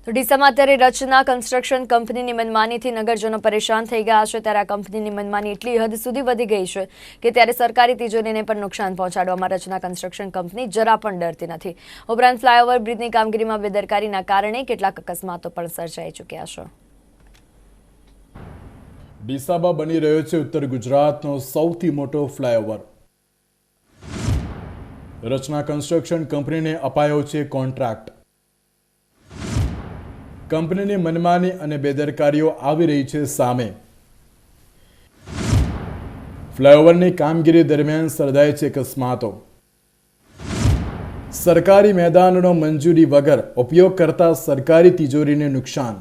તો ડીસામાં અત્યારે રચના કન્સ્ટ્રક્શન કંપનીની મનમાનીથી નગરજનો પરેશાન થઈ ગયા છે। ત્યારે આ કંપનીની મનમાની એટલી હદ સુધી વધી ગઈ છે કે ત્યારે સરકારી તિજોરીને પણ નુકસાન પહોંચાડવામાં રચના કન્સ્ટ્રક્શન કંપની જરા પણ ડરતી નથી। ઉપરાંત ફ્લાયઓવર બ્રિજની કામગીરીમાં બેદરકારીના કારણે કેટલાક અકસ્માતો પણ સર્જાઈ ચૂક્યા છે। ડીસામાં બની રહ્યો છે ઉત્તર ગુજરાતનો સૌથી મોટો ફ્લાયઓવર। રચના કન્સ્ટ્રક્શન કંપનીને અપાયો છે કોન્ટ્રાક્ટ। કંપનીની મનમાની અને બેદરકારીઓ આવી રહી છે સામે। ફ્લાયઓવરની કામગીરી દરમિયાન સર્જાય છે અકસ્માતો। સરકારી મેદાનનો મંજૂરી વગર ઉપયોગ કરતા સરકારી તિજોરીને નુકસાન।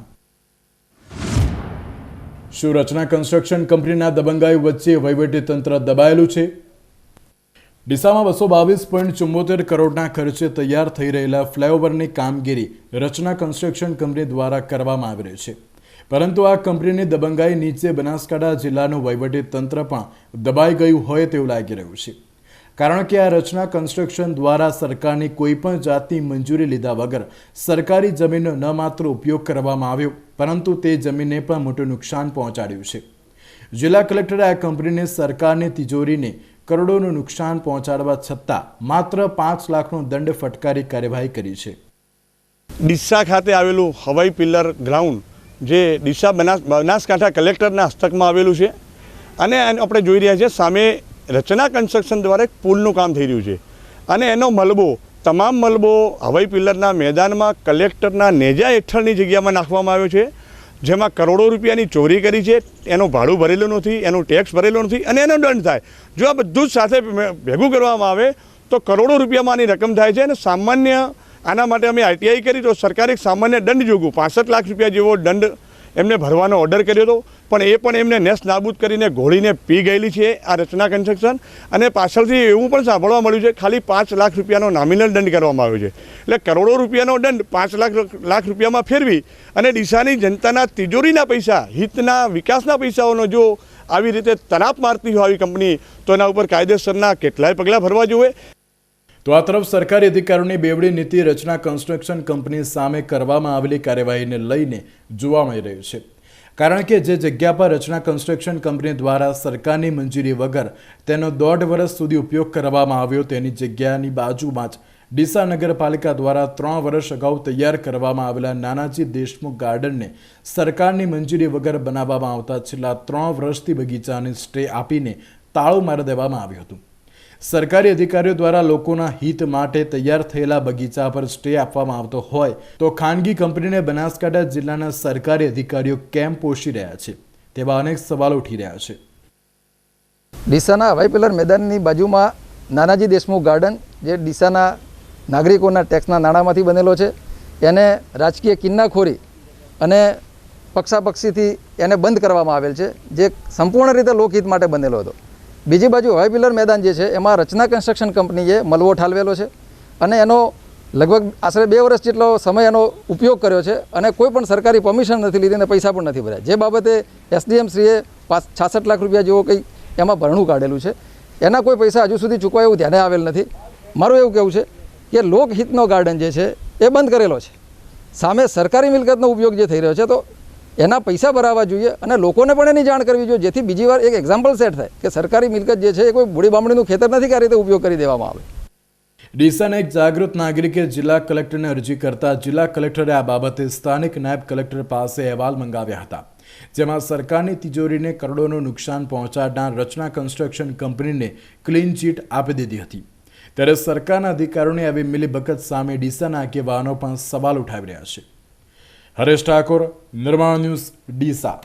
શું રચના કન્સ્ટ્રક્શન કંપનીના દબંગાઈ વચ્ચે વહીવટીતંત્ર દબાયેલું છે? ડીસામાં 222.74 કરોડના ખર્ચે તૈયાર થઈ રહેલા ફ્લાયઓવરની કામગીરી રચના કન્સ્ટ્રક્શન કંપની દ્વારા કરવામાં આવી રહી છે, પરંતુ આ કંપનીની દબંગાઈ નીચે બનાસકાંઠા જિલ્લાનું વહીવટીતંત્ર પણ દબાઈ ગયું હોય તેવું લાગી રહ્યું છે, કારણ કે આ રચના કન્સ્ટ્રક્શન દ્વારા સરકારની કોઈ પણ જાતની મંજૂરી લીધા વગર સરકારી જમીનનો ન માત્ર ઉપયોગ કરવામાં આવ્યો, પરંતુ તે જમીનને પણ મોટું નુકસાન પહોંચાડ્યું છે। જિલ્લા કલેક્ટરે આ કંપનીને સરકારની તિજોરીને કરોડોનું નુકસાન પહોંચાડવા છતાં માત્ર 5 લાખનો દંડ ફટકારી કાર્યવાહી કરી છે। ડીસા ખાતે આવેલું હવાઈ પિલ્લર ગ્રાઉન્ડ જે ડીસા બનાસકાંઠા કલેક્ટરના હસ્તકમાં આવેલું છે અને આપણે જોઈ રહ્યા છીએ સામે રચના કન્સ્ટ્રક્શન દ્વારા એક પુલનું કામ થઈ રહ્યું છે અને એનો મલબો તમામ મલબો હવાઈ પિલ્લરના મેદાનમાં કલેક્ટરના નેજા હેઠળની જગ્યામાં નાખવામાં આવ્યો છે, જેમાં કરોડો રૂપિયાની ચોરી કરી છે। એનું ભાડું ભરેલું નથી, એનું ટેક્સ ભરેલો નથી અને એનો દંડ થાય। જો આ બધું જ સાથે ભેગું કરવામાં આવે તો કરોડો રૂપિયામાંની રકમ થાય છે અને સામાન્ય આના માટે અમે આરટીઆઈ કરી તો સરકારે એક સામાન્ય દંડ જોગું 65 લાખ રૂપિયા જેવો દંડ એમને ભરવાનો ઓર્ડર કર્યો હતો, પણ એમને નેસ્ત નાબૂદ કરીને ઘોળીને પી ગયેલી છે આ રચના કન્સ્ટ્રક્શન। અને પાછળથી એવું પણ સાંભળવા મળ્યું છે ખાલી 5 લાખ રૂપિયાનો નોમિનલ દંડ કરવામાં આવ્યો છે, એટલે કરોડો રૂપિયાનો દંડ 5 લાખ રૂપિયામાં ફેરવી અને ડીસાની જનતાના તિજોરીના પૈસા, હિતના વિકાસના પૈસાઓનો જો આવી રીતે તરાપ મારતી હોય આવી કંપની તો એના ઉપર કાયદેસરના કેટલાય પગલાં ભરવા જોઈએ। તો આ તરફ સરકારી અધિકારીઓની બેવડી નીતિ રચના કન્સ્ટ્રક્શન કંપની સામે કરવામાં આવેલી કાર્યવાહીને લઈને જોવા મળી રહ્યું છે, કારણ કે જે જગ્યા પર રચના કન્સ્ટ્રક્શન કંપની દ્વારા સરકારની મંજૂરી વગર તેનો 1.5 વર્ષ સુધી ઉપયોગ કરવામાં આવ્યો તેની જગ્યાની બાજુમાં જ ડીસા નગરપાલિકા દ્વારા 3 વર્ષ અગાઉ તૈયાર કરવામાં આવેલા નાનાજી દેશમુખ ગાર્ડનને સરકારની મંજૂરી વગર બનાવવામાં આવતા છેલ્લા 3 વર્ષથી બગીચાને સ્ટે આપીને તાળું મારી દેવામાં આવ્યું હતું। સરકારી અધિકારીઓ દ્વારા લોકોના હિત માટે તૈયાર થયેલા બગીચા પર સ્ટે આપવામાં આવતો હોય તો ખાનગી કંપનીને બનાસકાંઠા જિલ્લાના સરકારી અધિકારીઓ કેમ પોષી રહ્યા છે તેવા અનેક સવાલો ઉઠી રહ્યા છે। ડીસાના હવાઈ પિલ્લર મેદાનની બાજુમાં નાનાજી દેશમુખ ગાર્ડન જે ડીસાના નાગરિકોના ટેક્સના નાણાંમાંથી બનેલો છે, એને રાજકીય કિન્નાખોરી અને પક્ષાપક્ષીથી એને બંધ કરવામાં આવેલ છે, જે સંપૂર્ણ રીતે લોકહિત માટે બનેલો હતો। બીજી બાજુ હવાઈ પિલ્લર મેદાન જે છે એમાં રચના કન્સ્ટ્રક્શન કંપનીએ મલવો ઠાલવેલો છે અને એનો લગભગ આશરે 2 વર્ષ જેટલો સમય એનો ઉપયોગ કર્યો છે અને કોઈ પણ સરકારી પરમિશન નથી લીધી અને પૈસા પણ નથી ભર્યા, જે બાબતે એસડીએમ શ્રીએ 66 લાખ રૂપિયા જેવો કંઈ એમાં ભરણું કાઢેલું છે। એના કોઈ પૈસા હજુ સુધી ચૂકવાય એવું ધ્યાને આવેલ નથી। મારું એવું કહેવું છે કે લોકહિતનો ગાર્ડન જે છે એ બંધ કરેલો છે, સામે સરકારી મિલકતનો ઉપયોગ જે થઈ રહ્યો છે તો એના પૈસા ભરાવા જોઈએ અને લોકોને પણ એની જાણ કરવી જોઈએ, જેથી બીજી વાર એક એક્ઝામ્પલ સેટ થાય કે સરકારી મિલકત જે છે એ કોઈ બુડી બામણીનું ખેતર નથી કે આ રીતે ઉપયોગ કરી દેવામાં આવે। ડીસાના એક જાગૃત નાગરિકે જિલ્લા કલેક્ટરને અરજી કરતા જિલ્લા કલેક્ટરે આ બાબતે સ્થાનિક નાયબ કલેક્ટર પાસે અહેવાલ મંગાવ્યા હતા, જેમાં સરકારની તિજોરીને કરોડોનું નુકસાન પહોંચાડનાર રચના કન્સ્ટ્રક્શન કંપનીને ક્લીન ચીટ આપી દીધી હતી। ત્યારે સરકારના અધિકારીઓની આવી મિલીભગત સામે ડીસાના આગેવાનો પણ સવાલ ઉઠાવી રહ્યા છે। હરેશ ઠાકોર, નિર્માણ ન્યૂઝ, ડીસા।